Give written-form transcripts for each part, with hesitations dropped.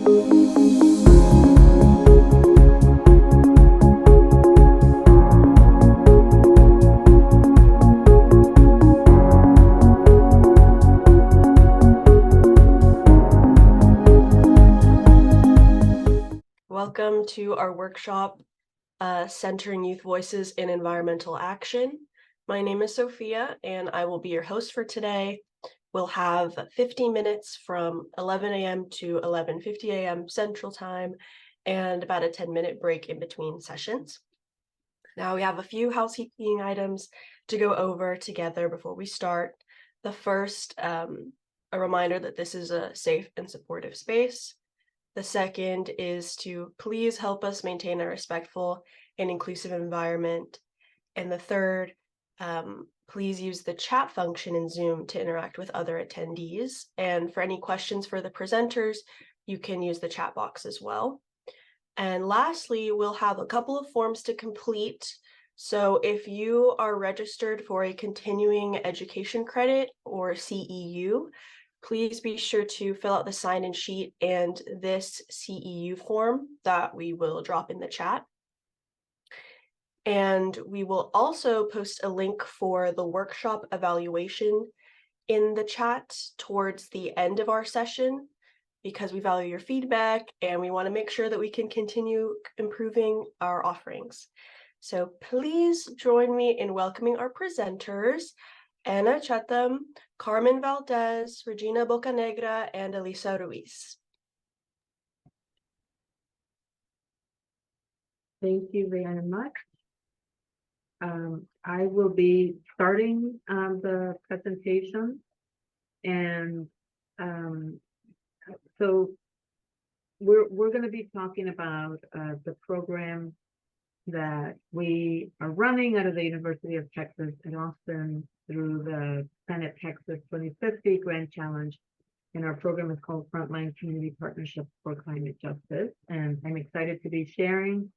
Welcome to our workshop, Centering Youth Voices in Environmental Action. My name is Sophia, and I will be your host for today. We'll have 15 minutes from 11 a.m. to 11:50 a.m. Central Time, and about a 10-minute break in between sessions. Now we have a few housekeeping items to go over together before we start. The first, a reminder that this is a safe and supportive space. The second is to please help us maintain a respectful and inclusive environment. And the third, please use the chat function in Zoom to interact with other attendees. And for any questions for the presenters, you can use the chat box as well. And lastly, we'll have a couple of forms to complete. So if you are registered for a continuing education credit or CEU, please be sure to fill out the sign-in sheet and this CEU form that we will drop in the chat. And we will also post a link for the workshop evaluation in the chat towards the end of our session, because we value your feedback and we want to make sure that we can continue improving our offerings. So please join me in welcoming our presenters, Anna Chatham, Carmen Valdez, Regina Bocanegra, and Elisa Ruiz. Thank you very much. I will be starting the presentation, and so we're going to be talking about the program that we are running out of the University of Texas at Austin through the Planet Texas 2050 Grand Challenge. And our program is called Frontline Community Partnerships for Climate Justice. And I'm excited to be sharing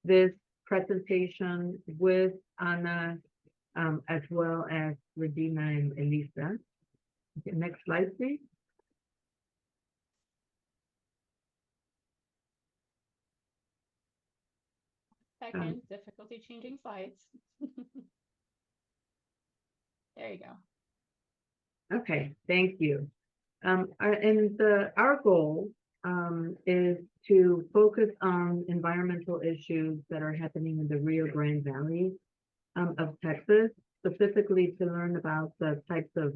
this presentation with Anna, as well as Regina and Elisa. Okay, next slide, please. Second, difficulty changing slides. There you go. Okay, thank you. Our goal is to focus on environmental issues that are happening in the Rio Grande Valley of Texas, specifically to learn about the types of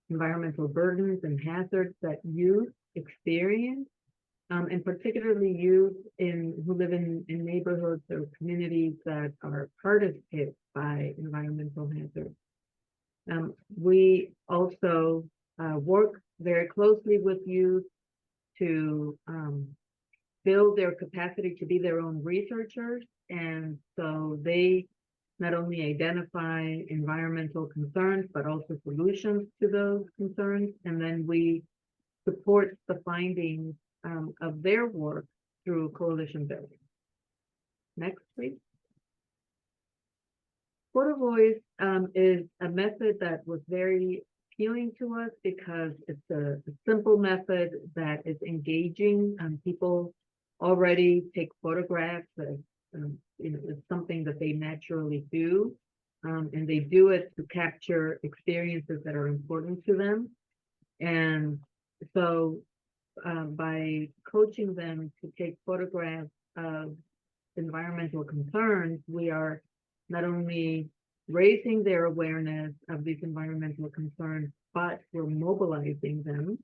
environmental burdens and hazards that youth experience, and particularly youth who live in neighborhoods or communities that are hardest hit by environmental hazards. We also work very closely with youth to build their capacity to be their own researchers, and so they not only identify environmental concerns but also solutions to those concerns, and then we support the findings of their work through coalition building. Next, please. Photovoice is a method that was very appealing to us because it's a simple method that is engaging. People already take photographs. It's something that they naturally do, and they do it to capture experiences that are important to them. And so by coaching them to take photographs of environmental concerns, we are not only raising their awareness of these environmental concerns, but we're mobilizing them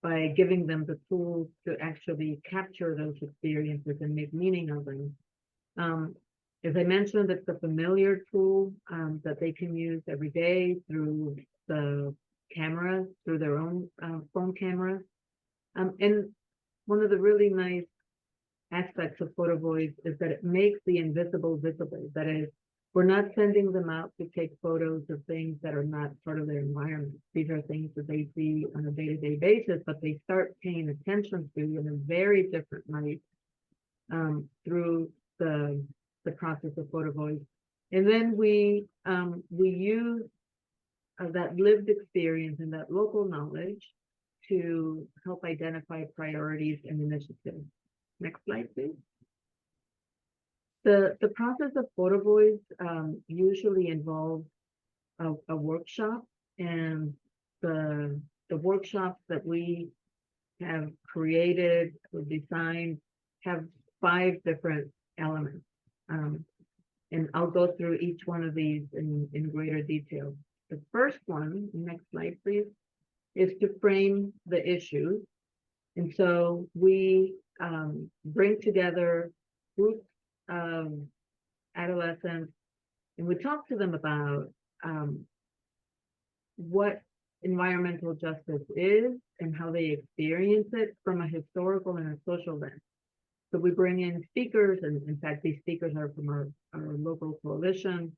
by giving them the tools to actually capture those experiences and make meaning of them. As I mentioned, it's a familiar tool that they can use every day through the cameras, through their own phone cameras. And one of the really nice aspects of Photovoice is that it makes the invisible visible. That is, we're not sending them out to take photos of things that are not part of their environment. These are things that they see on a day-to-day basis, but they start paying attention to in a very different light through the process of Photovoice. And then we use that lived experience and that local knowledge to help identify priorities and initiatives. Next slide, please. The process of photovoice usually involves a workshop, and the workshops that we have created or designed have 5 different elements. And I'll go through each one of these in greater detail. The first one, next slide, please, is to frame the issues. And so we bring together groups of adolescents, and we talk to them about what environmental justice is and how they experience it from a historical and a social lens. So we bring in speakers, and in fact, these speakers are from our local coalition,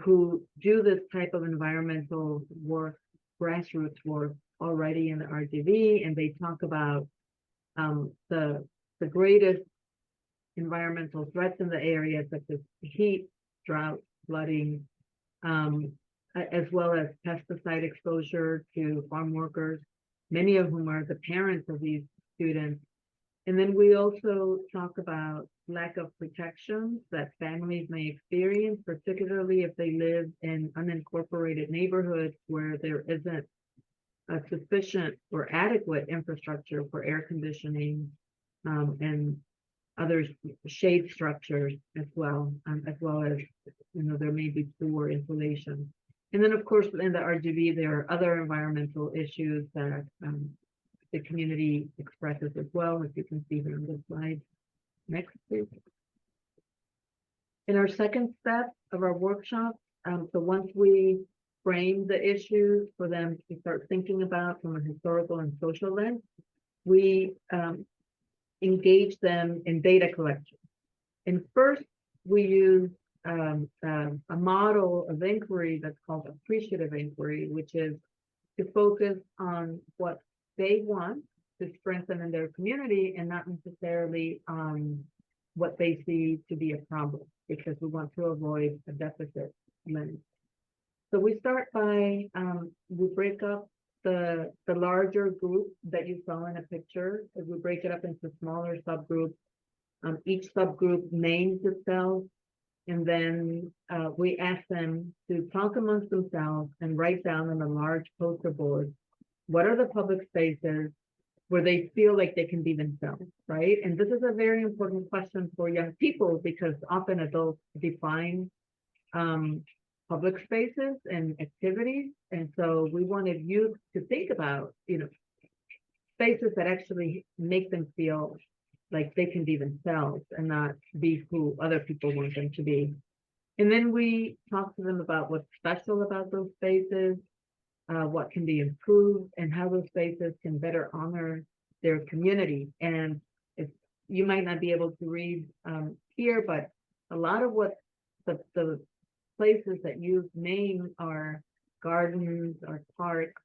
who do this type of environmental work, grassroots work already in the RGV, and they talk about the greatest environmental threats in the area, such as heat, drought, flooding, as well as pesticide exposure to farm workers, many of whom are the parents of these students. And then we also talk about lack of protections that families may experience, particularly if they live in unincorporated neighborhoods where there isn't a sufficient or adequate infrastructure for air conditioning and other shade structures as well as, there may be poor insulation. And then, of course, in the RGV, there are other environmental issues that the community expresses as well, as you can see here on this slide. Next, please. In our second step of our workshop, so once we frame the issues for them to start thinking about from a historical and social lens, we engage them in data collection. And first, we use a model of inquiry that's called appreciative inquiry, which is to focus on what they want to strengthen in their community and not necessarily on what they see to be a problem, because we want to avoid a deficit lens. So we start by, we break up the larger group that you saw in a picture. We break it up into smaller subgroups. Each subgroup names itself, and then we ask them to talk amongst themselves and write down on a large poster board, what are the public spaces where they feel like they can be themselves, right? And this is a very important question for young people, because often adults define public spaces and activities. And so we wanted youth to think about, spaces that actually make them feel like they can be themselves and not be who other people want them to be. And then we talk to them about what's special about those spaces, what can be improved, and how those spaces can better honor their community. And you might not be able to read here, but a lot of what the places that you name are gardens or parks,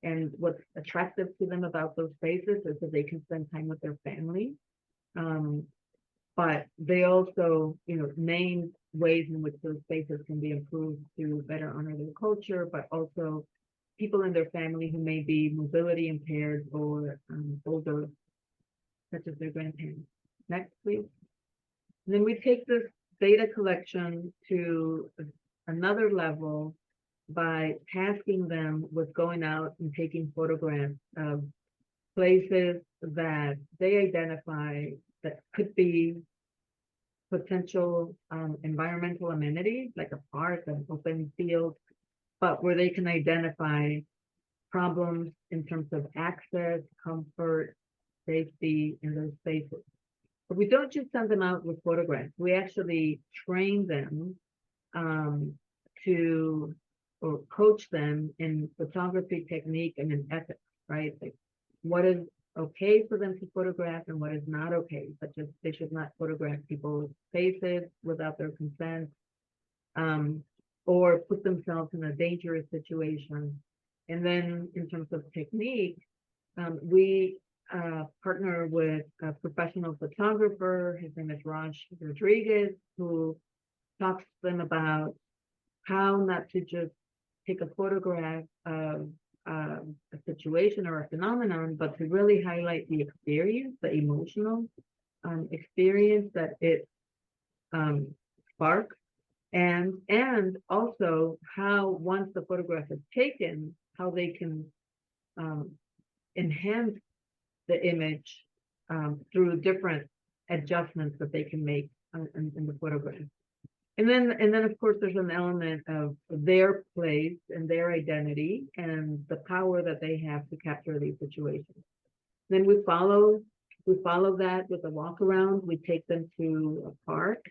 and what's attractive to them about those spaces is that they can spend time with their family. But they also, name ways in which those spaces can be improved to better honor their culture, but also people in their family who may be mobility impaired or older, such as their grandparents. Next, please. And then we take this data collection to another level by tasking them with going out and taking photographs of places that they identify that could be potential environmental amenities, like a park, an open field, but where they can identify problems in terms of access, comfort, safety in those spaces. But we don't just send them out with photographs. We actually train them or coach them in photography technique and in ethics, right? Like what is okay for them to photograph and what is not okay, such as they should not photograph people's faces without their consent, or put themselves in a dangerous situation. And then in terms of technique, we partner with a professional photographer. His name is Raj Rodriguez, who talks to them about how not to just take a photograph of a situation or a phenomenon, but to really highlight the experience, the emotional experience that it sparks, and also how once the photograph is taken, how they can enhance the image through different adjustments that they can make in the photograph. And then of course there's an element of their place and their identity and the power that they have to capture these situations. Then we follow that with a walk around. We take them to a park,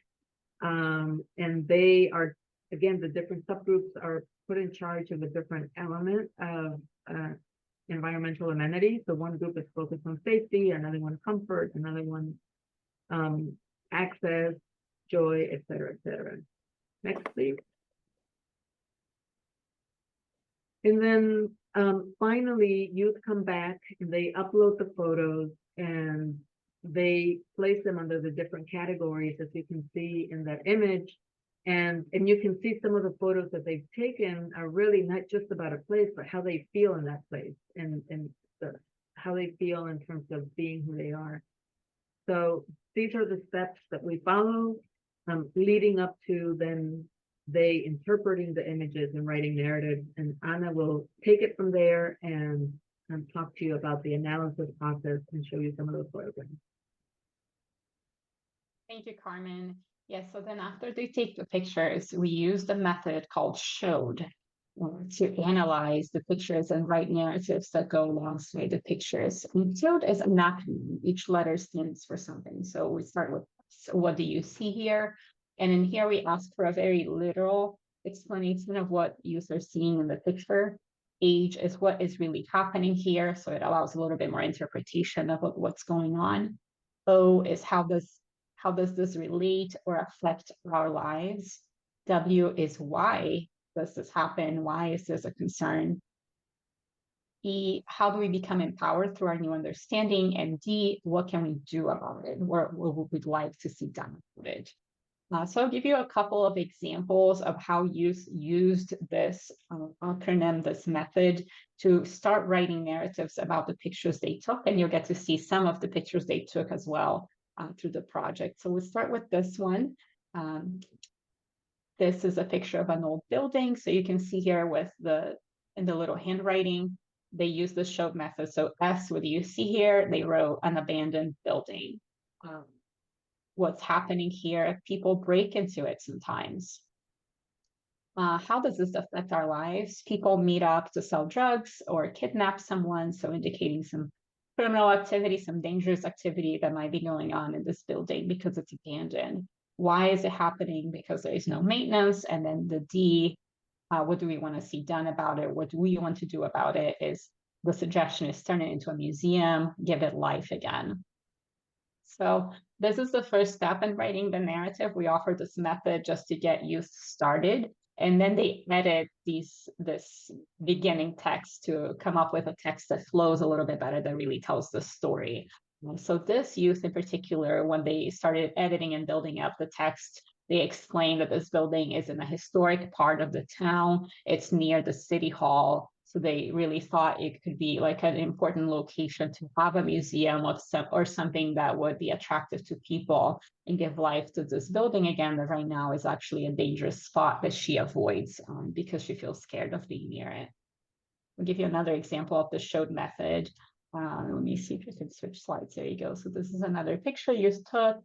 and they are, again, the different subgroups are put in charge of a different element of environmental amenities. So one group is focused on safety, another one comfort, another one access, joy, etc., etc. Next, please. And then finally, youth come back and they upload the photos and they place them under the different categories, as you can see in that image. And you can see some of the photos that they've taken are really not just about a place, but how they feel in that place and how they feel in terms of being who they are. So these are the steps that we follow, leading up to then they interpreting the images and writing narratives. And Anna will take it from there and talk to you about the analysis process and show you some of those photographs. Thank you, Carmen. Yes, so then after they take the pictures, we use the method called showed to analyze the pictures and write narratives that go alongside the pictures. And showed is an acronym. Each letter stands for something. So we start with, so what do you see here? And in here we ask for a very literal explanation of what youth are seeing in the picture. Age is what is really happening here. So it allows a little bit more interpretation of what's going on. O is how does this relate or affect our lives? W is why does this happen? Why is this a concern? E, how do we become empowered through our new understanding? And D, what can we do about it? What would we like to see done about it? So I'll give you a couple of examples of how youth used this acronym, this method, to start writing narratives about the pictures they took, and you'll get to see some of the pictures they took as well through the project. So we'll start with this one. This is a picture of an old building. So you can see here with in the little handwriting, they use the showed method. So S, what do you see here? They wrote an abandoned building. What's happening here? People break into it sometimes. How does this affect our lives? People meet up to sell drugs or kidnap someone, so indicating some criminal activity, some dangerous activity that might be going on in this building because it's abandoned. Why is it happening? Because there is no maintenance. And then the D, what do we want to see done about it? What do we want to do about it? Is the suggestion is turn it into a museum, give it life again. So this is the first step in writing the narrative. We offer this method just to get youth started. And then they edit this beginning text to come up with a text that flows a little bit better, that really tells the story. So this youth in particular, when they started editing and building up the text, they explained that this building is in a historic part of the town. It's near the city hall. So they really thought it could be like an important location to have a museum of or something that would be attractive to people and give life to this building again, that right now is actually a dangerous spot that she avoids because she feels scared of being near it. I'll give you another example of the showed method. Let me see if I can switch slides. There you go. So this is another picture you took.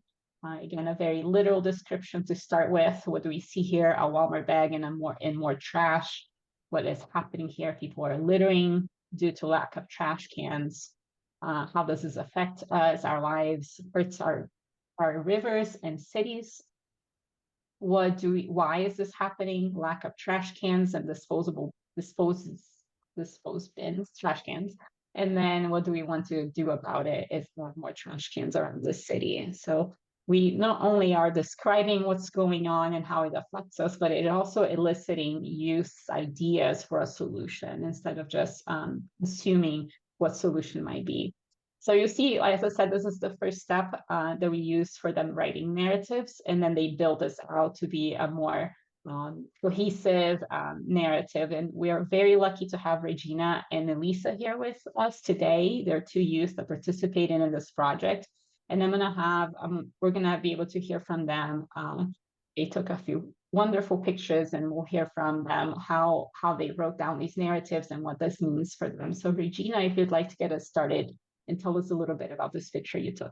Again, a very literal description to start with. What do we see here? A Walmart bag and more trash. What is happening here? People are littering due to lack of trash cans. How does this affect us, our lives, hurts our rivers and cities? Why is this happening? Lack of trash cans and disposed bins, trash cans. And then what do we want to do about it if we have more trash cans around the city? So we not only are describing what's going on and how it affects us, but it also eliciting youth's ideas for a solution instead of just assuming what solution might be. So you see, as I said, this is the first step that we use for them writing narratives, and then they build this out to be a more cohesive narrative. And we are very lucky to have Regina and Elisa here with us today. They're two youth that participated in this project. And I'm gonna have, we're gonna be able to hear from them. They took a few wonderful pictures, and we'll hear from them how they wrote down these narratives and what this means for them. So Regina, if you'd like to get us started and tell us a little bit about this picture you took.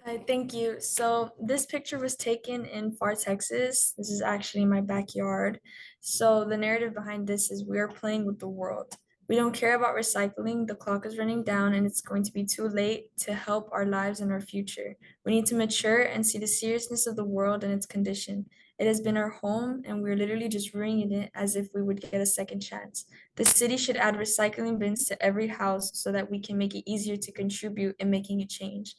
Hi, thank you. So this picture was taken in Far, Texas. This is actually my backyard. So the narrative behind this is we are playing with the world. We don't care about recycling. The clock is running down and it's going to be too late to help our lives and our future. We need to mature and see the seriousness of the world and its condition. It has been our home and we're literally just ruining it as if we would get a second chance. The city should add recycling bins to every house so that we can make it easier to contribute in making a change.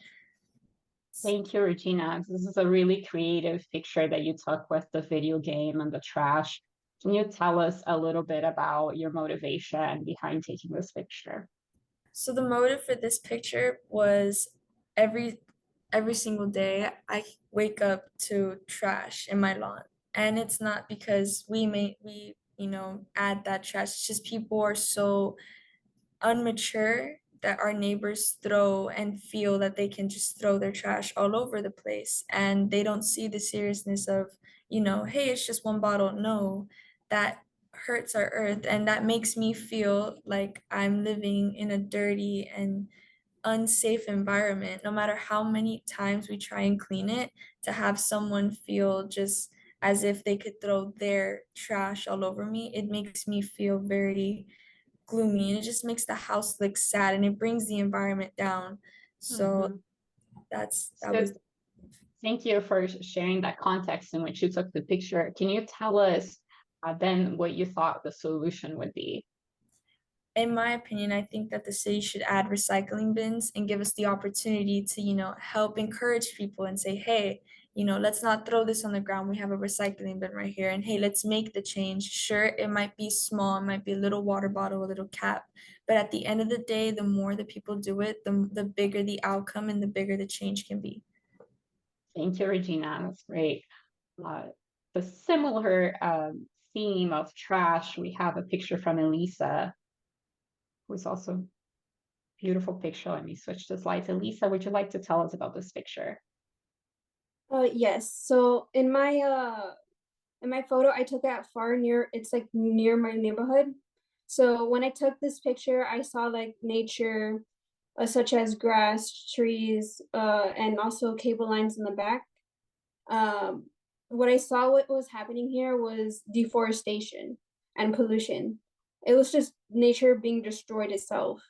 Thank you, Regina. This is a really creative picture that you took with the video game and the trash. Can you tell us a little bit about your motivation behind taking this picture? So the motive for this picture was every every single day I wake up to trash in my lawn. And it's not because we add that trash. It's just people are so unmature that our neighbors throw and feel that they can just throw their trash all over the place and they don't see the seriousness of, hey, it's just one bottle. No, that hurts our earth and that makes me feel like I'm living in a dirty and unsafe environment. No matter how many times we try and clean it, to have someone feel just as if they could throw their trash all over me, it makes me feel very gloomy and it just makes the house look sad and it brings the environment down. So that So was thank you for sharing that context in which you took the picture. Can you tell us then what you thought the solution would be? in my opinion, I think that the city should add recycling bins and give us the opportunity to, help encourage people and say, hey, let's not throw this on the ground. We have a recycling bin right here. And hey, let's make the change. Sure, it might be small, it might be a little water bottle, a little cap. But at the end of the day, the more that people do it, the bigger the outcome and the bigger the change can be. Thank you, Regina. That's great. The similar theme of trash, we have a picture from Elisa, who's also beautiful picture. Let me switch the slides. Elisa, would you like to tell us about this picture? Yes. So in my photo I took at far near it's like near my neighborhood. So when I took this picture, I saw like nature such as grass, trees, and also cable lines in the back. What I saw what was happening here was deforestation and pollution. It was just nature being destroyed itself.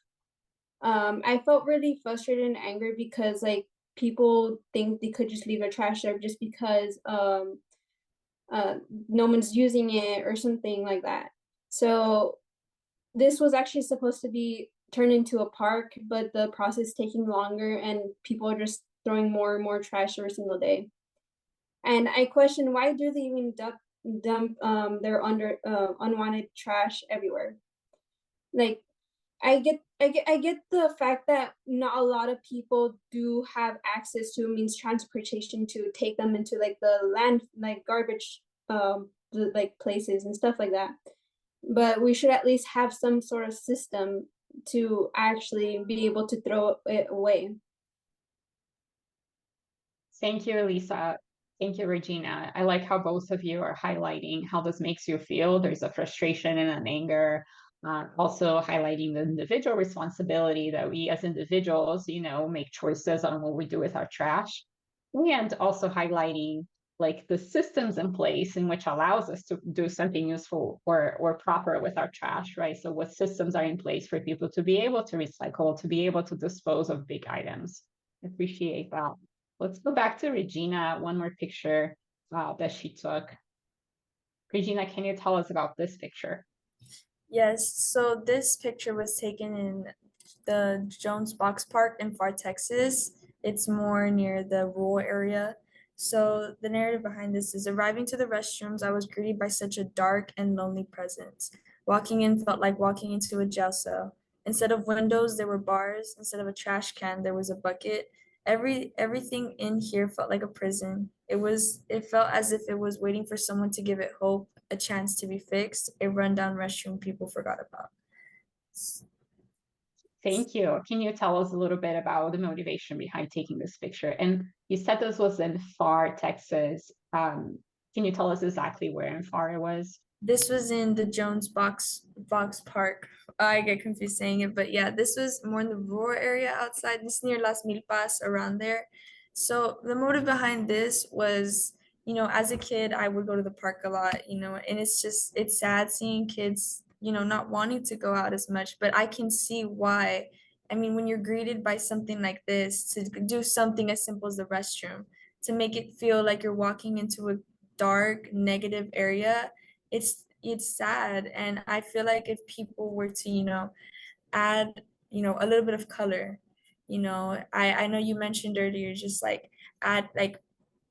I felt really frustrated and angry because like people think they could just leave their trash there just because no one's using it or something like that. So this was actually supposed to be turned into a park, but the process is taking longer and people are just throwing more and more trash every single day. And I question, why do they even dump their unwanted trash everywhere? Like I get the fact that not a lot of people do have access to means transportation to take them into like the land like garbage like places and stuff like that. But we should at least have some sort of system to actually be able to throw it away. Thank you, Elisa. Thank you, Regina. I like how both of you are highlighting how this makes you feel. There's a frustration and an anger. Also highlighting the individual responsibility that we as individuals, make choices on what we do with our trash. And also highlighting like the systems in place in which allows us to do something useful or proper with our trash, right? So what systems are in place for people to be able to recycle, to be able to dispose of big items. Appreciate that. Let's go back to Regina, one more picture that she took. Regina, can you tell us about this picture? Yes, so this picture was taken in the Jones Box Park in Far, Texas. It's more near the rural area. So the narrative behind this is arriving to the restrooms, I was greeted by such a dark and lonely presence. Walking in felt like walking into a jail cell. Instead of windows, there were bars. Instead of a trash can, there was a bucket. everything in here felt like a prison. It felt as if it was waiting for someone to give it hope, a chance to be fixed, a rundown restroom people forgot about. Thank you. Can you tell us a little bit about the motivation behind taking this picture? And you said this was in Far, Texas. Can you tell us exactly where in Far it was? This was in the Jones Box Park. I get confused saying it, but yeah, this was more in the rural area outside. This near Las Milpas, around there. So the motive behind this was, as a kid, I would go to the park a lot, and it's sad seeing kids, not wanting to go out as much, but I can see why. I mean, when you're greeted by something like this, to do something as simple as the restroom, to make it feel like you're walking into a dark, negative area, it's sad. And I feel like if people were to add a little bit of color, I know you mentioned earlier, just like add like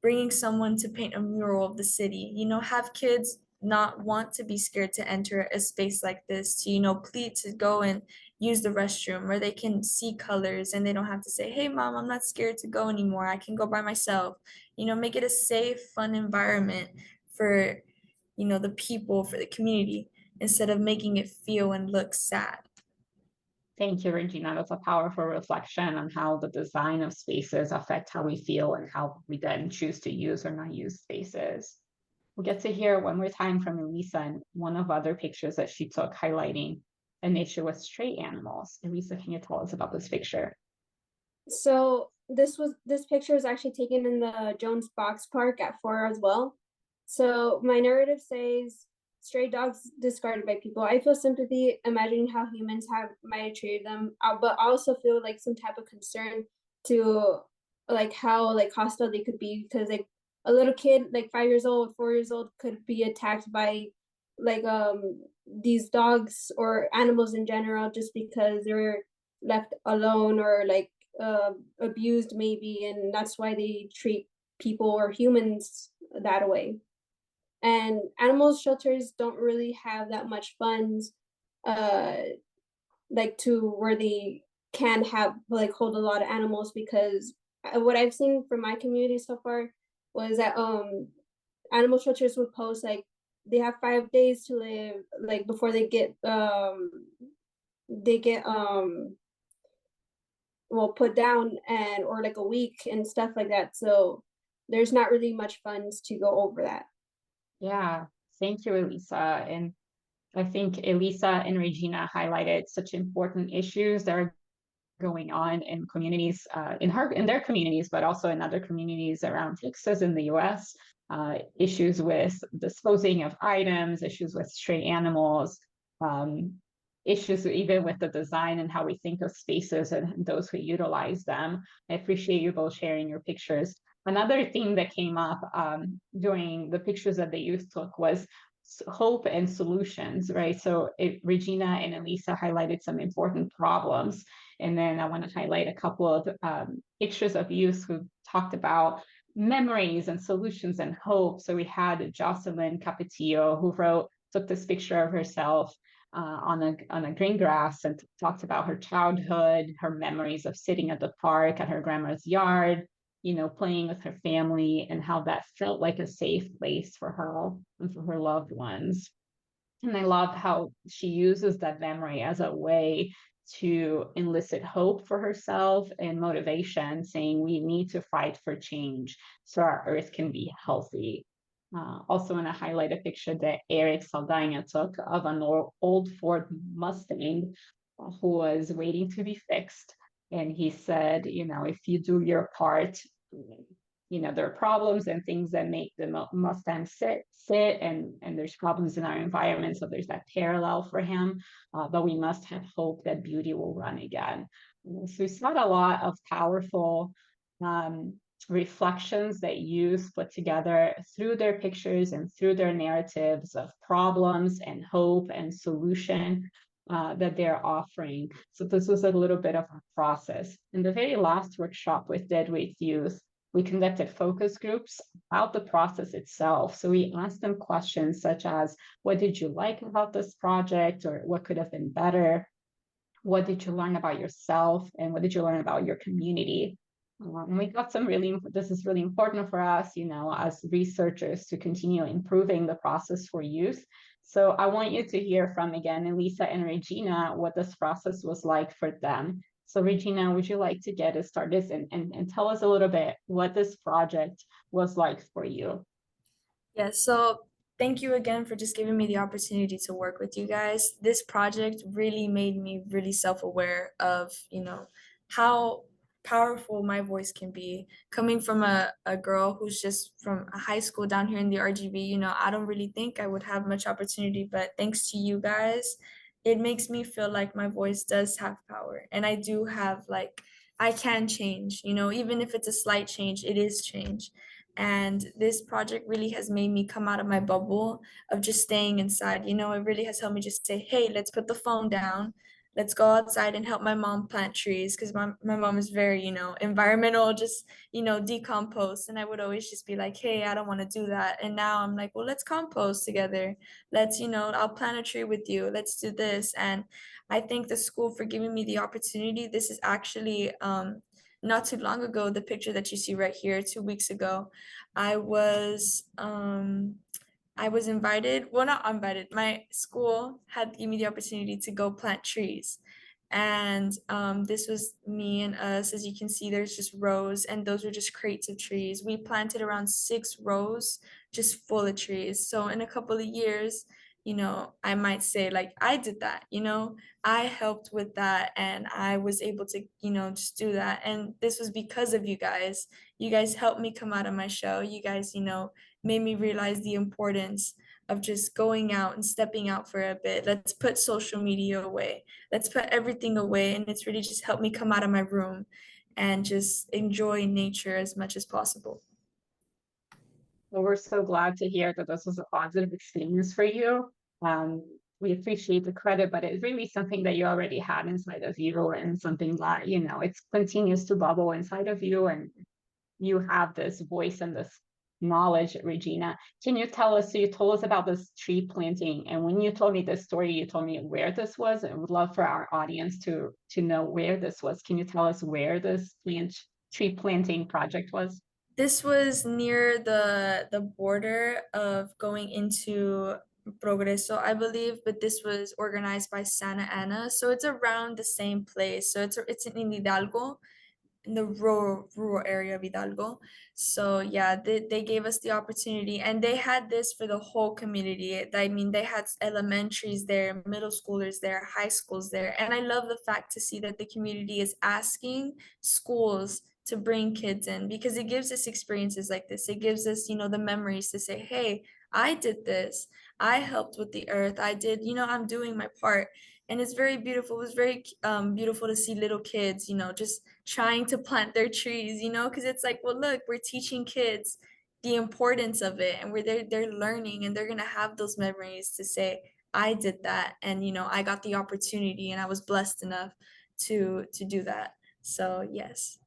bringing someone to paint a mural of the city, have kids not want to be scared to enter a space like this, to plead to go and use the restroom, where they can see colors and they don't have to say, hey mom, I'm not scared to go anymore, I can go by myself. Make it a safe, fun environment for the people, for the community, instead of making it feel and look sad. Thank you, Regina. That's a powerful reflection on how the design of spaces affect how we feel and how we then choose to use or not use spaces. We'll get to hear one more time from Elisa and one of other pictures that she took highlighting an issue with stray animals. Elisa, can you tell us about this picture? So this picture is actually taken in the Jones Box Park at Far as well. So my narrative says, stray dogs discarded by people. I feel sympathy imagining how humans might have treated them, but I also feel like some type of concern to like how like hostile they could be, because like a little kid like 5 years old, 4 years old could be attacked by like these dogs or animals in general just because they're left alone or like abused maybe, and that's why they treat people or humans that way. And animal shelters don't really have that much funds like to where they can have like hold a lot of animals, because what I've seen from my community so far was that animal shelters would post like they have 5 days to live, like before they get well put down, and or like a week and stuff like that. So there's not really much funds to go over that. Yeah, thank you, Elisa. And I think Elisa and Regina highlighted such important issues that are going on in communities, in their communities, but also in other communities around Texas in the US. Issues with disposing of items, issues with stray animals, issues even with the design and how we think of spaces and those who utilize them. I appreciate you both sharing your pictures. Another theme that came up during the pictures that the youth took was hope and solutions, right? So Regina and Elisa highlighted some important problems. And then I want to highlight a couple of pictures of youth who talked about memories and solutions and hope. So we had Jocelyn Capetillo, who took this picture of herself on a green grass and talked about her childhood, her memories of sitting at the park at her grandma's yard, playing with her family, and how that felt like a safe place for her and for her loved ones. And I love how she uses that memory as a way to elicit hope for herself and motivation, saying we need to fight for change so our earth can be healthy. Also want to highlight a picture that Eric Saldaña took of an old Ford Mustang who was waiting to be fixed. And he said, if you do your part, there are problems and things that make the Mustang sit and there's problems in our environment. So there's that parallel for him, but we must have hope that beauty will run again. So we saw a lot of powerful reflections that youth put together through their pictures and through their narratives of problems and hope and solution that they're offering. So this was a little bit of a process. In the very last workshop with Deadweight Youth, we conducted focus groups about the process itself. So we asked them questions such as, what did you like about this project, or what could have been better? What did you learn about yourself, and what did you learn about your community? And we got some this is really important for us, you know, as researchers to continue improving the process for youth. So I want you to hear from, again, Elisa and Regina, what this process was like for them. So Regina, would you like to get us started and tell us a little bit what this project was like for you? Yeah, so thank you again for just giving me the opportunity to work with you guys. This project really made me really self-aware of, how powerful my voice can be. Coming from a girl who's just from a high school down here in the RGV, I don't really think I would have much opportunity, but thanks to you guys, it makes me feel like my voice does have power. And I do have like, I can change, even if it's a slight change, it is change. And this project really has made me come out of my bubble of just staying inside. It really has helped me just say, hey, let's put the phone down. Let's go outside and help my mom plant trees because my mom is very, environmental, just, decompost. And I would always just be like, hey, I don't want to do that. And now I'm like, well, let's compost together. Let's, I'll plant a tree with you. Let's do this. And I thank the school for giving me the opportunity. This is actually not too long ago, the picture that you see right here, 2 weeks ago. I was I was invited, well, not invited. My school had given me the opportunity to go plant trees. And this was me and us. As you can see, there's just rows, and those were just crates of trees. We planted around 6 rows just full of trees. So in a couple of years, I might say, like, I did that, I helped with that, and I was able to, just do that. And this was because of you guys. You guys helped me come out of my shell. You guys, made me realize the importance of just going out and stepping out for a bit. Let's put social media away. Let's put everything away. And it's really just helped me come out of my room and just enjoy nature as much as possible. Well, we're so glad to hear that this was a positive experience for you. We appreciate the credit, but it's really something that you already had inside of you, and something that, it continues to bubble inside of you, and you have this voice and this knowledge. Regina, can you tell us, so you told us about this tree planting, and when you told me this story, you told me where this was, and would love for our audience to know where this was. Can you tell us where this tree planting project was? This was near the border of going into Progreso, I believe, but this was organized by Santa Ana, so it's around the same place. So it's in Hidalgo, in the rural area of Hidalgo. So yeah, they gave us the opportunity, and they had this for the whole community. I mean, they had elementaries there, middle schoolers there, high schools there. And I love the fact to see that the community is asking schools to bring kids in, because it gives us experiences like this. It gives us, the memories to say, hey, I did this. I helped with the earth. I did, I'm doing my part. And it's very beautiful. It was very beautiful to see little kids, just trying to plant their trees, because it's like, well, look, we're teaching kids the importance of it, and they're learning, and they're gonna have those memories to say, I did that, and I got the opportunity, and I was blessed enough to do that. So yes.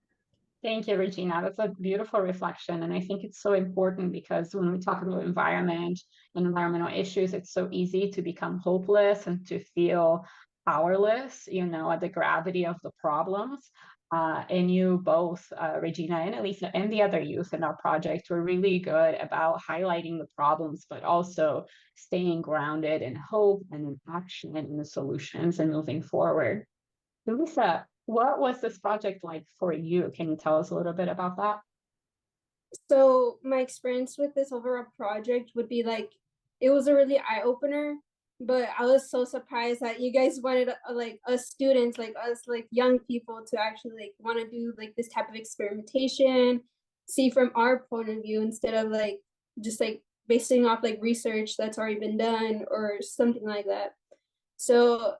Thank you, Regina. That's a beautiful reflection. And I think it's so important because when we talk about environment and environmental issues, it's so easy to become hopeless and to feel powerless, at the gravity of the problems. And you both, Regina and Elisa, and the other youth in our project were really good about highlighting the problems, but also staying grounded in hope and in action and in the solutions and moving forward. Elisa, what was this project like for you? Can you tell us a little bit about that? So my experience with this overall project would be like, it was a really eye opener, but I was so surprised that you guys wanted like us students, like us, like young people, to actually like want to do like this type of experimentation, see from our point of view instead of like just like basing off like research that's already been done or something like that. So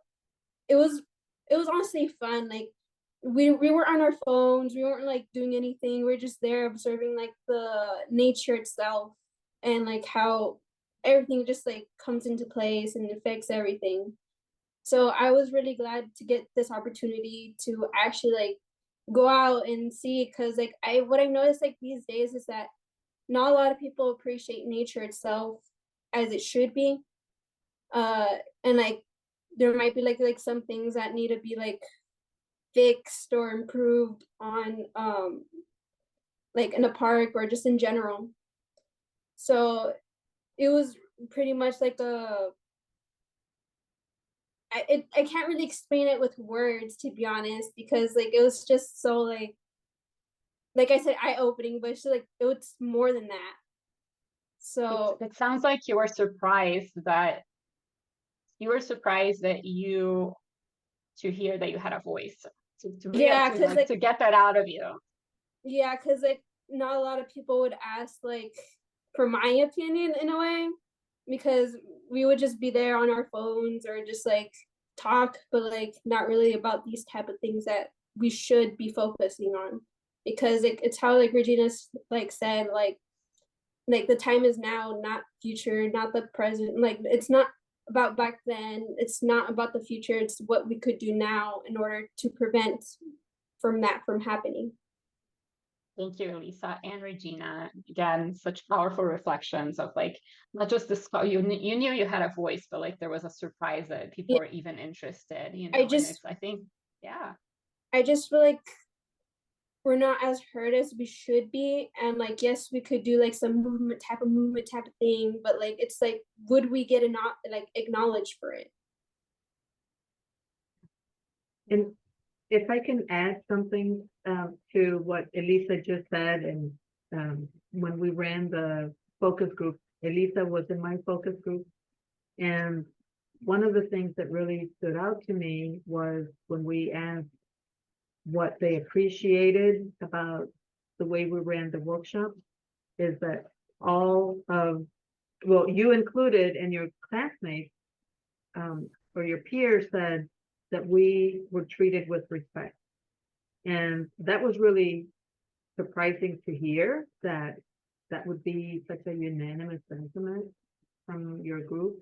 it was honestly fun. Like we were on our phones, we weren't like doing anything, we are just there observing like the nature itself and like how everything just like comes into place and affects everything. So I was really glad to get this opportunity to actually like go out and see, because like what I noticed like these days is that not a lot of people appreciate nature itself as it should be. And like there might be like some things that need to be like fixed or improved on like in a park or just in general. So it was pretty much like I can't really explain it with words, to be honest, because like it was just so like I said, eye-opening, but it's like it was more than that. So It sounds like you were surprised that you to hear that you had a voice yeah, because like to get that out of you. yeah, because like not a lot of people would ask like for my opinion in a way, because we would just be there on our phones or just like talk, but like not really about these type of things that we should be focusing on, because it's how like Regina like said, like the time is now, not future, not the present. Like it's not about back then, it's not about the future, it's what we could do now in order to prevent from happening. Thank you, Elisa and Regina. Again, such powerful reflections of like not just this. You knew you had a voice, but like there was a surprise that people Yeah, were even interested. You I know, and just it's I think yeah. I just feel like we're not as heard as we should be, and like yes, we could do like some movement type of thing, but like it's like, would we get like acknowledged for it? And if I can add something to what Elisa just said, and when we ran the focus group, Elisa was in my focus group, and one of the things that really stood out to me was when we asked what they appreciated about the way we ran the workshop, is that all of, well, you included, and your classmates or your peers said that we were treated with respect. And that was really surprising to hear, that that would be such a unanimous sentiment from your group.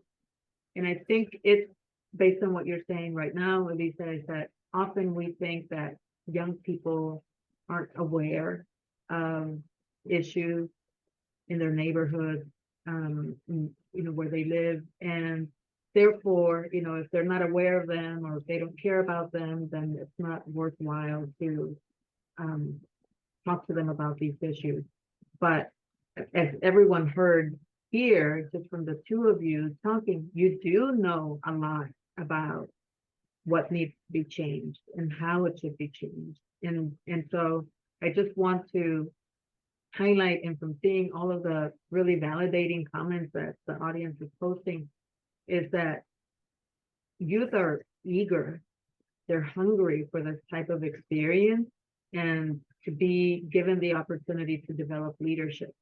And I think it's based on what you're saying right now, Elisa, is that often we think that young people aren't aware of issues in their neighborhood, where they live. And therefore, if they're not aware of them, or if they don't care about them, then it's not worthwhile to talk to them about these issues. But as everyone heard here, just from the two of you talking, you do know a lot about what needs to be changed and how it should be changed. And so I just want to highlight, and from seeing all of the really validating comments that the audience is posting, is that youth are eager, they're hungry for this type of experience, and to be given the opportunity to develop leadership.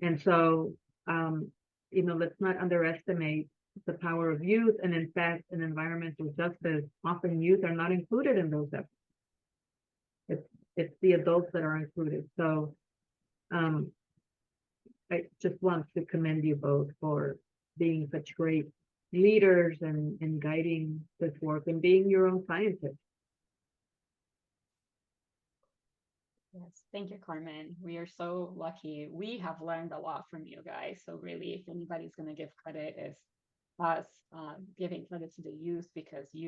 And so, let's not underestimate the power of youth. And in fact, in environmental justice, often youth are not included in those efforts. It's the adults that are included. So I just want to commend you both for being such great leaders and guiding this work and being your own scientists. Yes, thank you, Carmen. We are so lucky. We have learned a lot from you guys. So really, if anybody's going to give credit, is us giving credit to the youth, because we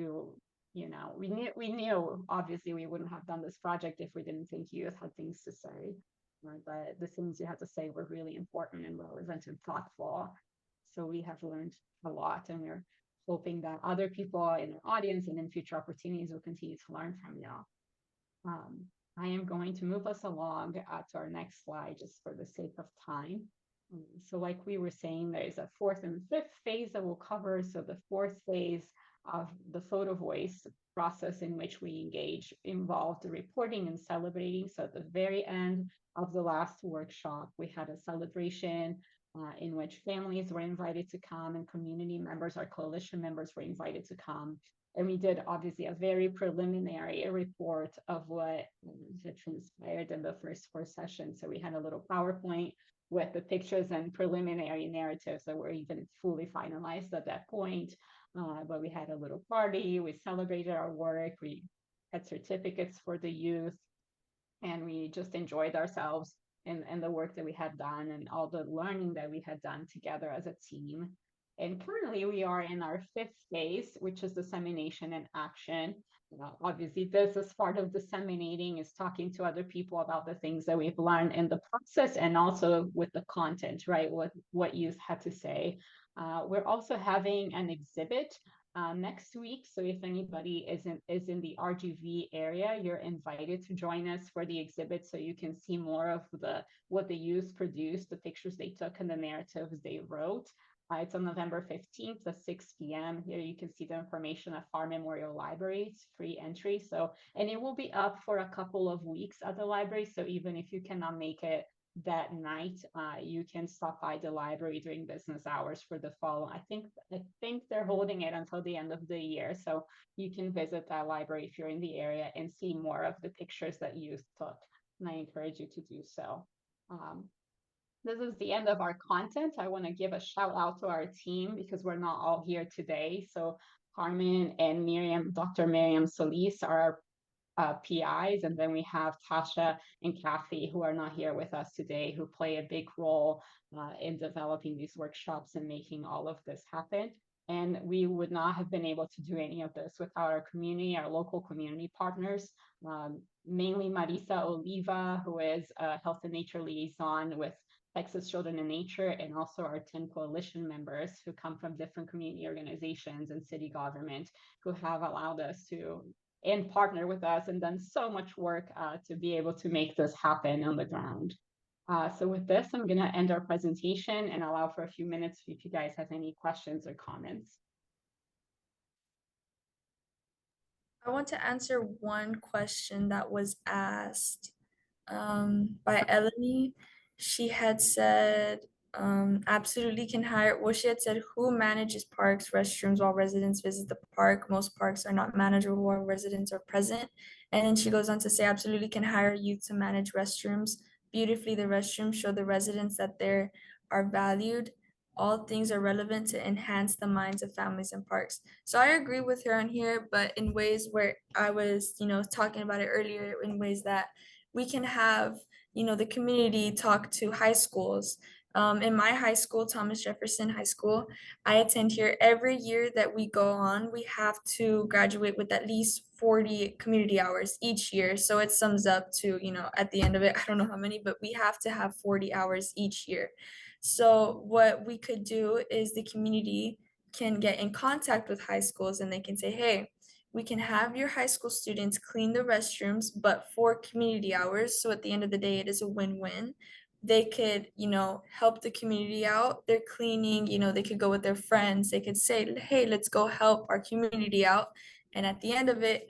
knew obviously we wouldn't have done this project if we didn't think youth had things to say. But the things you had to say were really important and relevant and thoughtful. So we have learned a lot, and we're hoping that other people in our audience and in future opportunities will continue to learn from you. I am going to move us along to our next slide just for the sake of time. So like we were saying, there's a fourth and fifth phase that we'll cover. So the fourth phase of the photo voice process in which we engage involved reporting and celebrating. So at the very end of the last workshop, we had a celebration in which families were invited to come, and community members, our coalition members, were invited to come. And we did obviously a very preliminary report of what had transpired in the first 4 sessions. So we had a little PowerPoint with the pictures and preliminary narratives that were even fully finalized at that point. But we had a little party, we celebrated our work, we had certificates for the youth, and we just enjoyed ourselves and the work that we had done and all the learning that we had done together as a team. And currently we are in our 5th phase, which is dissemination and action. Obviously, this is part of disseminating, is talking to other people about the things that we've learned in the process, and also with the content, right? What youth had to say. We're also having an exhibit next week. So if anybody is in the RGV area, you're invited to join us for the exhibit, so you can see more of what the youth produced, the pictures they took, and the narratives they wrote. It's on November 15th at 6 p.m. Here you can see the information at Farr Memorial Library. It's free entry. And it will be up for a couple of weeks at the library. So even if you cannot make it that night, you can stop by the library during business hours for the fall. I think they're holding it until the end of the year. So you can visit that library if you're in the area and see more of the pictures that youth took. And I encourage you to do so. This is the end of our content. I want to give a shout out to our team because we're not all here today. So Carmen and Miriam, Dr. Miriam Solis are our PIs, and then we have Tasha and Kathy, who are not here with us today, who play a big role in developing these workshops and making all of this happen. And we would not have been able to do any of this without our community, our local community partners, mainly Marisa Oliva, who is a health and nature liaison with Texas Children in Nature, and also our 10 coalition members who come from different community organizations and city government, who have allowed us to and partner with us and done so much work to be able to make this happen on the ground. So with this, I'm going to end our presentation and allow for a few minutes if you guys have any questions or comments. I want to answer one question that was asked by Eleni. She had said, absolutely can hire, well, she had said, who manages parks, restrooms while residents visit the park? Most parks are not manageable while residents are present. And then she goes on to say, absolutely can hire youth to manage restrooms. Beautifully, the restrooms show the residents that they are valued. All things are relevant to enhance the minds of families and parks. So I agree with her on here, but in ways where I was, talking about it earlier, in ways that we can have, the community talk to high schools. In my high school, Thomas Jefferson High School, I attend here every year that we go on. We have to graduate with at least 40 community hours each year. So it sums up to, at the end of it, I don't know how many, but we have to have 40 hours each year. So what we could do is the community can get in contact with high schools and they can say, hey, we can have your high school students clean the restrooms, but for community hours. So at the end of the day, it is a win-win. They could, help the community out. They're cleaning, they could go with their friends. They could say, hey, let's go help our community out. And at the end of it,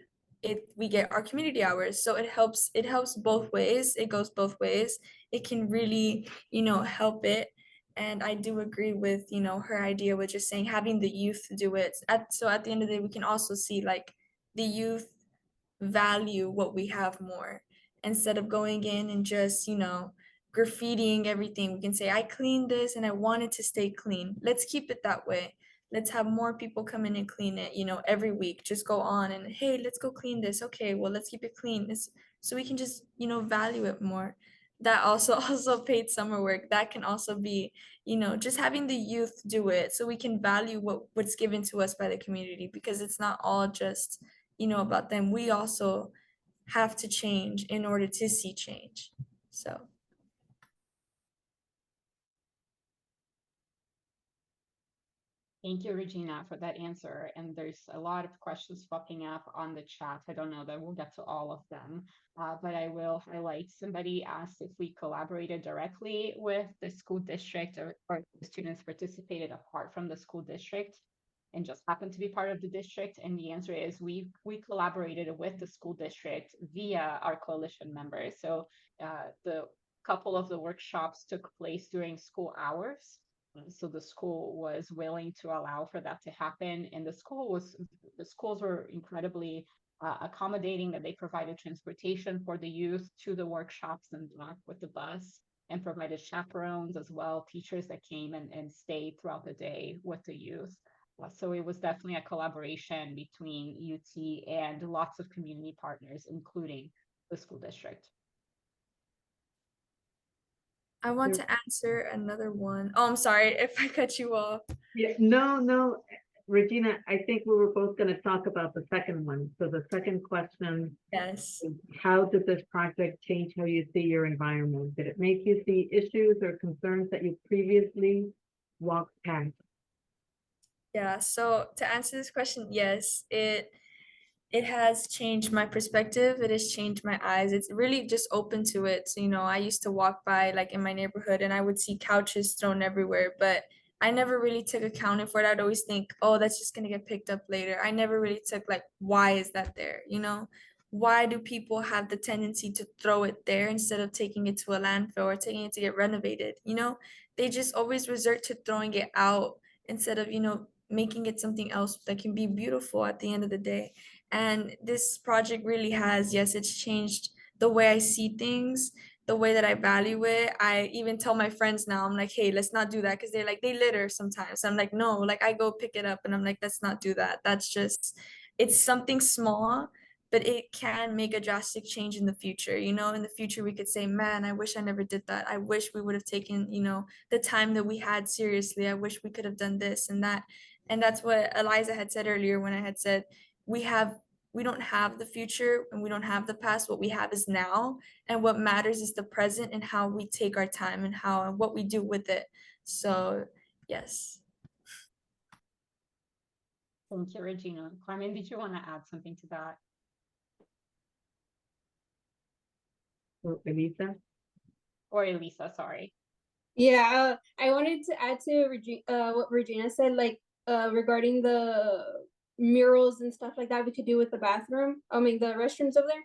we get our community hours. So it helps both ways. It goes both ways. It can really, help it. And I do agree with, her idea with just saying having the youth do it. So at the end of the day, we can also see like the youth value what we have more instead of going in and just, graffitiing everything. We can say, I cleaned this and I want it to stay clean. Let's keep it that way. Let's have more people come in and clean it, every week. Just go on and, hey, let's go clean this. Okay, well, let's keep it clean. So we can just, value it more. That also also paid summer work. That can also be, just having the youth do it so we can value what's given to us by the community, because it's not all just, about them. We also have to change in order to see change. So. Thank you, Regina, for that answer. And there's a lot of questions popping up on the chat. I don't know that we'll get to all of them, but I will highlight. Somebody asked if we collaborated directly with the school district or the students participated apart from the school district and just happened to be part of the district. And the answer is we collaborated with the school district via our coalition members. So the couple of the workshops took place during school hours. So the school was willing to allow for that to happen, and the schools were incredibly accommodating, that they provided transportation for the youth to the workshops and back with the bus, and provided chaperones as well, teachers that came and stayed throughout the day with the youth. So it was definitely a collaboration between UT and lots of community partners, including the school district. I want Sure. to answer another one. Oh, I'm sorry if I cut you off. Yeah, no, Regina, I think we were both gonna talk about the second one. So the second question, Yes. how did this project change how you see your environment? Did it make you see issues or concerns that you previously walked past? Yeah, so to answer this question, yes, it has changed my perspective. It has changed my eyes. It's really just open to it. So, I used to walk by like in my neighborhood and I would see couches thrown everywhere, but I never really took account for it. I'd always think, oh, that's just gonna get picked up later. I never really took like, why is that there? Why do people have the tendency to throw it there instead of taking it to a landfill or taking it to get renovated? They just always resort to throwing it out instead of, making it something else that can be beautiful at the end of the day. And this project really has, yes, it's changed the way I see things, the way that I value it. I even tell my friends now, I'm like, hey, let's not do that. Cause they're like, they litter sometimes. I'm like, no, like I go pick it up and I'm like, let's not do that. It's something small, but it can make a drastic change in the future. In the future, we could say, man, I wish I never did that. I wish we would have taken, the time that we had seriously. I wish we could have done this and that. And that's what Eliza had said earlier when I had said, we don't have the future and we don't have the past. What we have is now, and what matters is the present and how we take our time and what we do with it. So yes. Thank you, Regina. Carmen, did you want to add something to that? Or Elisa? Or Elisa, sorry. Yeah, I wanted to add to what Regina said, like regarding the murals and stuff like that we could do with the bathroom. I mean the restrooms over there.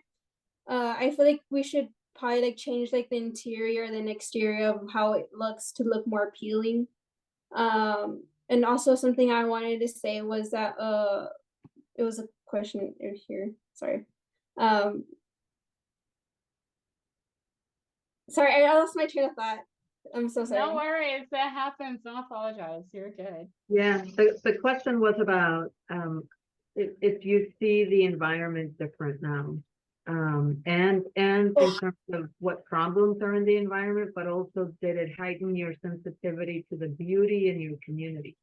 I feel like we should probably like change like the interior and the exterior of how it looks to look more appealing. And also something I wanted to say was that it was a question here. Sorry. Um, sorry, I lost my train of thought. I'm so sorry. No worries, that happens. Don't apologize. You're good. Yeah, the question was about if you see the environment different now. And in terms of what problems are in the environment, but also did it heighten your sensitivity to the beauty in your community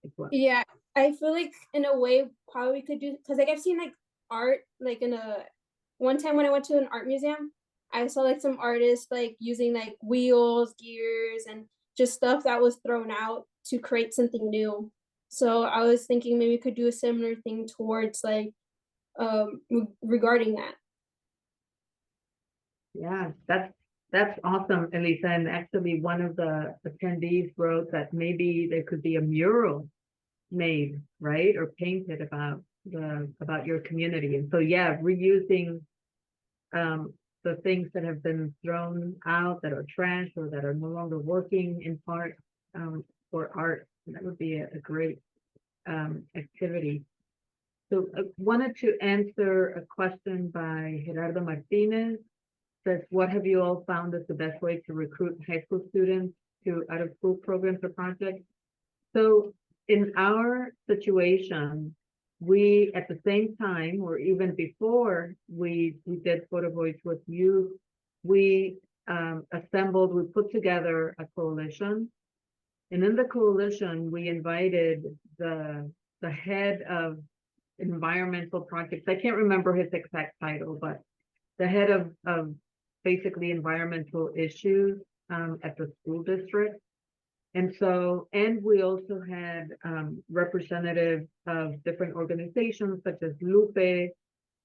as well? Yeah, I feel like in a way probably we could do, because like I've seen like art like in a one time when I went to an art museum, I saw like some artists like using like wheels, gears, and just stuff that was thrown out to create something new. So I was thinking maybe we could do a similar thing towards like regarding that. Yeah, that's awesome, Elisa. And actually, one of the attendees wrote that maybe there could be a mural made, right, or painted about your community. And so, yeah, reusing the things that have been thrown out that are trash or that are no longer working in part for art. That would be a great activity. So I wanted to answer a question by Gerardo Martinez. Says, what have you all found as the best way to recruit high school students to out of school programs or projects? So in our situation, we at the same time, or even before we did photovoice with youth, we we put together a coalition. And in the coalition, we invited the head of environmental projects. I can't remember his exact title, but the head of basically environmental issues at the school district. And so, and we also had representatives of different organizations such as Lupe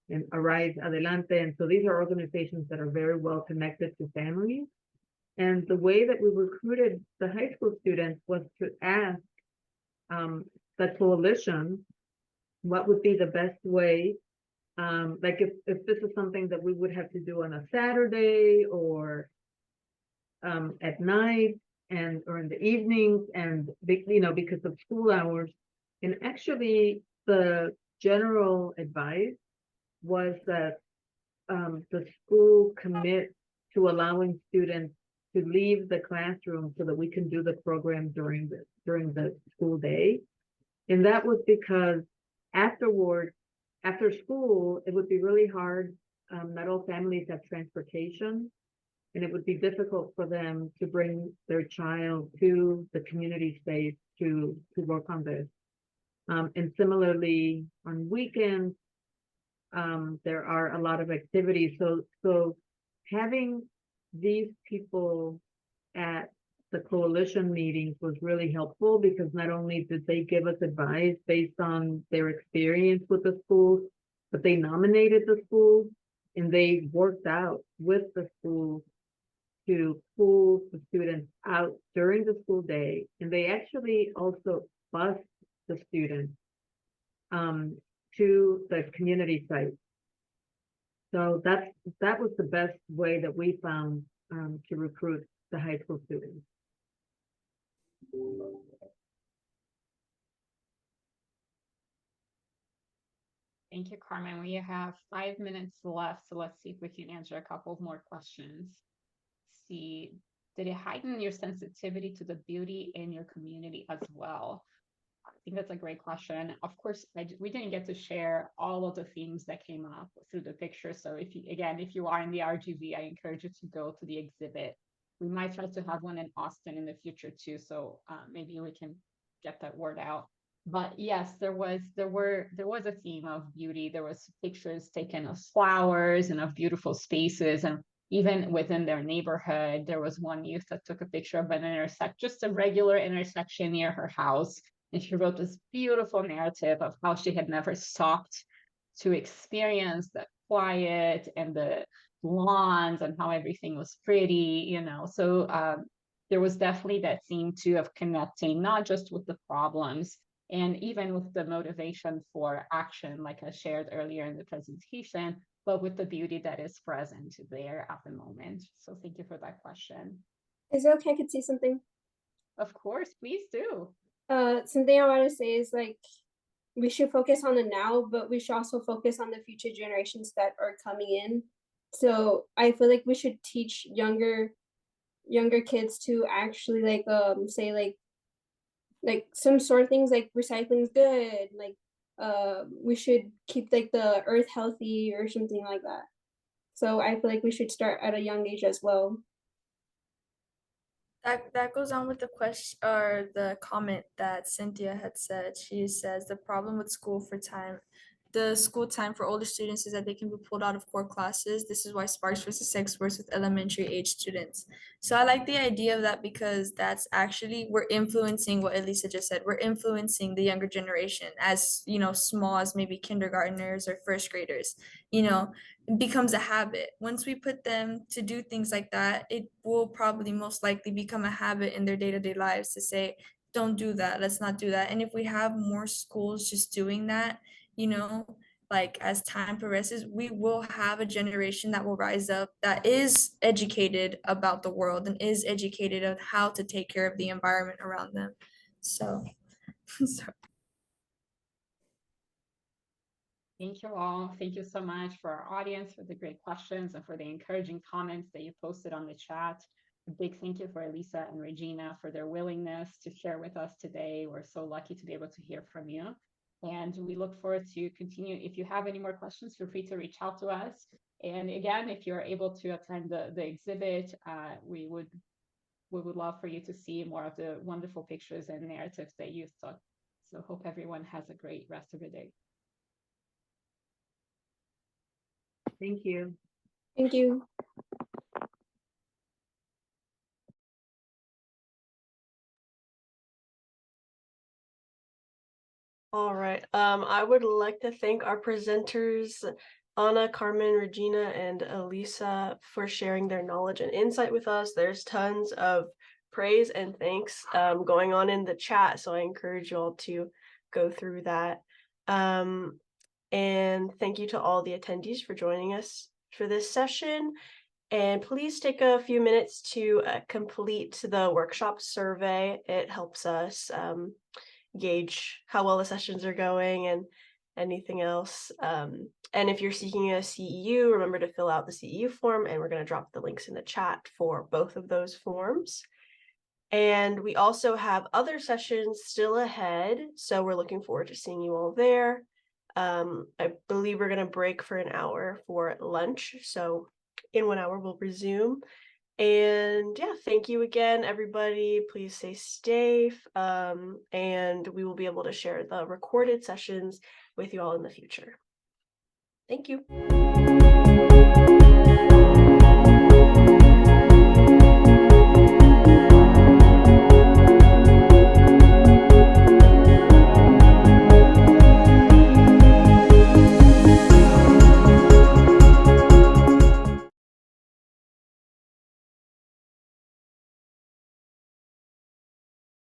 and Arise Adelante. And so these are organizations that are very well connected to families. And the way that we recruited the high school students was to ask the coalition what would be the best way, like if this is something that we would have to do on a Saturday or at night and or in the evenings, and because of school hours. And actually the general advice was that the school commit to allowing students to leave the classroom so that we can do the program during the school day. And that was because afterward, after school, it would be really hard. Not all families have transportation. And it would be difficult for them to bring their child to the community space to work on this. And similarly, on weekends, there are a lot of activities. So having these people at the coalition meetings was really helpful, because not only did they give us advice based on their experience with the schools, but they nominated the schools and they worked out with the schools to pull the students out during the school day. And they actually also bused the students to the community site. So that was the best way that we found to recruit the high school students. Thank you, Carmen. We have 5 minutes left, so let's see if we can answer a couple of more questions. See, did it heighten your sensitivity to the beauty in your community as well? I think that's a great question. Of course, we didn't get to share all of the themes that came up through the picture. So if you are in the RGV, I encourage you to go to the exhibit. We might try to have one in Austin in the future too. So maybe we can get that word out. But yes, there was a theme of beauty. There was pictures taken of flowers and of beautiful spaces, and even within their neighborhood, there was one youth that took a picture of an just a regular intersection near her house. And she wrote this beautiful narrative of how she had never stopped to experience the quiet and the lawns and how everything was pretty, So there was definitely that theme too of connecting, not just with the problems, and even with the motivation for action, like I shared earlier in the presentation, but with the beauty that is present there at the moment. So thank you for that question. Is it okay I could say something? Of course, please do. Something I want to say is like, we should focus on the now, but we should also focus on the future generations that are coming in. So I feel like we should teach younger kids to actually say like some sort of things like recycling is good, like we should keep like the earth healthy or something like that. So I feel like we should start at a young age as well. That goes on with the question or the comment that Cynthia had said. She says the problem with the school time for older students is that they can be pulled out of core classes. This is why Sparks versus Sex works with elementary age students. So I like the idea of that, because that's actually, we're influencing what Elisa just said. We're influencing the younger generation as, small as maybe kindergartners or first graders, it becomes a habit. Once we put them to do things like that, it will probably most likely become a habit in their day-to-day lives to say, don't do that, let's not do that. And if we have more schools just doing that, like as time progresses, we will have a generation that will rise up that is educated about the world and is educated on how to take care of the environment around them. So, Thank you all. Thank you so much for our audience, for the great questions and for the encouraging comments that you posted on the chat. A big thank you for Elisa and Regina for their willingness to share with us today. We're so lucky to be able to hear from you. And we look forward to continue. If you have any more questions, feel free to reach out to us. And again, if you're able to attend the exhibit, we would love for you to see more of the wonderful pictures and narratives that you took. So hope everyone has a great rest of the day. Thank you. Thank you. All right. I would like to thank our presenters, Anna, Carmen, Regina, and Elisa, for sharing their knowledge and insight with us. There's tons of praise and thanks going on in the chat, so I encourage you all to go through that. And thank you to all the attendees for joining us for this session. And please take a few minutes to complete the workshop survey. It helps us gauge how well the sessions are going and anything else. And if you're seeking a CEU, remember to fill out the CEU form, and we're going to drop the links in the chat for both of those forms. And we also have other sessions still ahead, so we're looking forward to seeing you all there. I believe we're going to break for an hour for lunch, so in 1 hour we'll resume. And yeah, thank you again, everybody. Please stay safe. And we will be able to share the recorded sessions with you all in the future. Thank you.